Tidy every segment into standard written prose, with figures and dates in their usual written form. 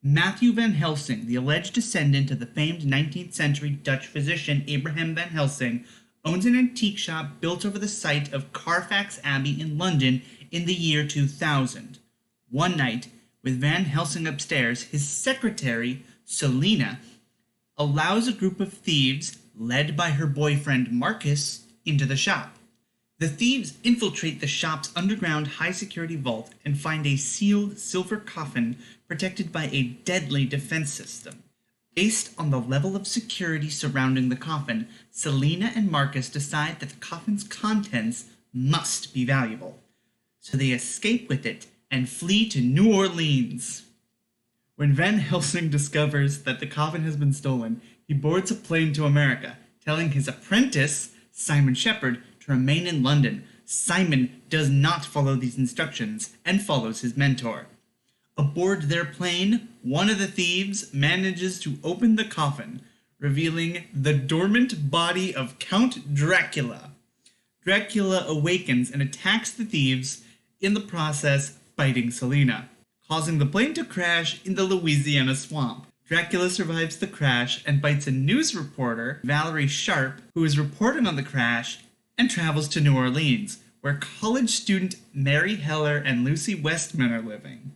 Matthew Van Helsing, the alleged descendant of the famed 19th century Dutch physician Abraham Van Helsing, owns an antique shop built over the site of Carfax Abbey in London in the year 2000. One night, with Van Helsing upstairs, his secretary, Selina, allows a group of thieves, led by her boyfriend Marcus, into the shop. The thieves infiltrate the shop's underground high-security vault and find a sealed silver coffin protected by a deadly defense system. Based on the level of security surrounding the coffin, Selina and Marcus decide that the coffin's contents must be valuable. So they escape with it and flee to New Orleans. When Van Helsing discovers that the coffin has been stolen, he boards a plane to America, telling his apprentice, Simon Shepherd, to remain in London. Simon does not follow these instructions and follows his mentor. Aboard their plane, one of the thieves manages to open the coffin, revealing the dormant body of Count Dracula. Dracula awakens and attacks the thieves, in the process biting Selina, causing the plane to crash in the Louisiana swamp. Dracula survives the crash and bites a news reporter, Valerie Sharp, who is reporting on the crash, and travels to New Orleans, where college student Mary Heller and Lucy Westman are living.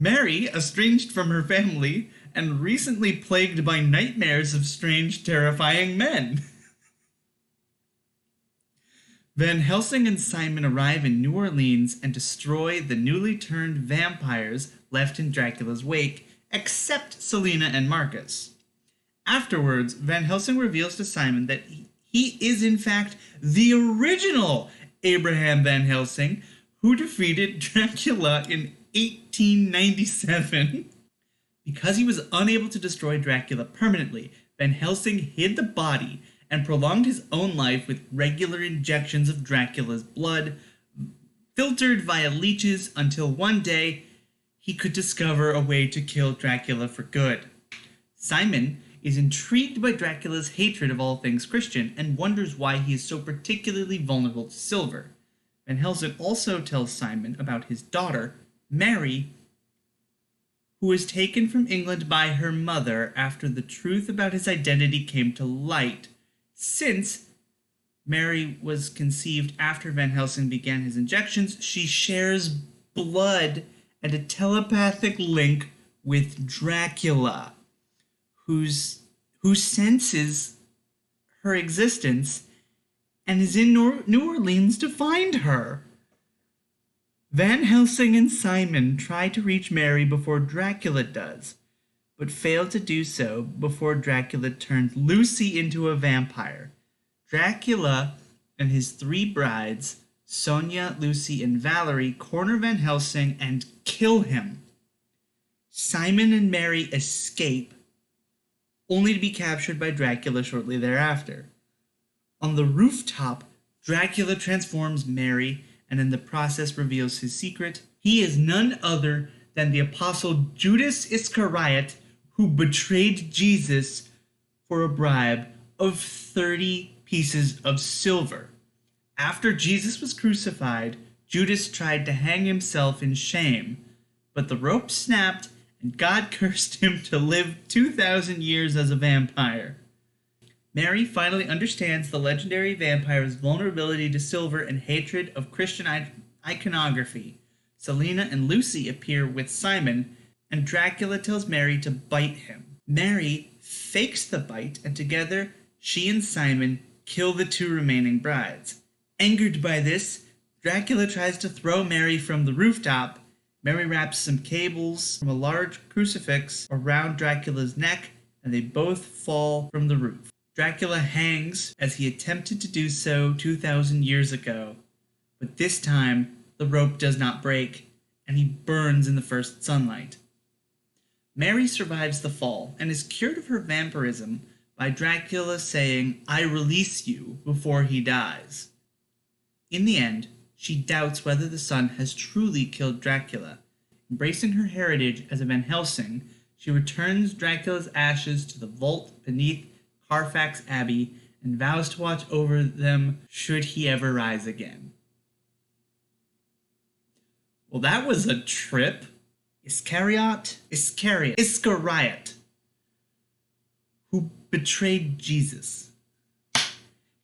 Mary, estranged from her family and recently plagued by nightmares of strange, terrifying men. Van Helsing and Simon arrive in New Orleans and destroy the newly turned vampires left in Dracula's wake, except Selina and Marcus. Afterwards, Van Helsing reveals to Simon that he is in fact the original Abraham Van Helsing who defeated Dracula in 1897. Because he was unable to destroy Dracula permanently, Van Helsing hid the body and prolonged his own life with regular injections of Dracula's blood, filtered via leeches until one day he could discover a way to kill Dracula for good. Simon is intrigued by Dracula's hatred of all things Christian and wonders why he is so particularly vulnerable to silver. Van Helsing also tells Simon about his daughter, Mary, who was taken from England by her mother after the truth about his identity came to light. Since Mary was conceived after Van Helsing began his injections, she shares blood and a telepathic link with Dracula, who senses her existence and is in New Orleans to find her. Van Helsing and Simon try to reach Mary before Dracula does, but fail to do so before Dracula turned Lucy into a vampire. Dracula and his three brides, Sonia, Lucy, and Valerie, corner Van Helsing and kill him. Simon and Mary escape, only to be captured by Dracula shortly thereafter. On the rooftop, Dracula transforms Mary and in the process reveals his secret. He is none other than the apostle Judas Iscariot, who betrayed Jesus for a bribe of 30 pieces of silver. After Jesus was crucified, Judas tried to hang himself in shame, but the rope snapped and God cursed him to live 2,000 years as a vampire. Mary finally understands the legendary vampire's vulnerability to silver and hatred of Christian iconography. Selina and Lucy appear with Simon, and Dracula tells Mary to bite him. Mary fakes the bite, and together she and Simon kill the two remaining brides. Angered by this, Dracula tries to throw Mary from the rooftop. Mary wraps some cables from a large crucifix around Dracula's neck, and they both fall from the roof. Dracula hangs as he attempted to do so 2,000 years ago, but this time the rope does not break, and he burns in the first sunlight. Mary survives the fall and is cured of her vampirism by Dracula saying, "I release you," before he dies. In the end, she doubts whether the son has truly killed Dracula. Embracing her heritage as a Van Helsing, she returns Dracula's ashes to the vault beneath Carfax Abbey and vows to watch over them should he ever rise again. Well, that was a trip. Iscariot, who betrayed Jesus.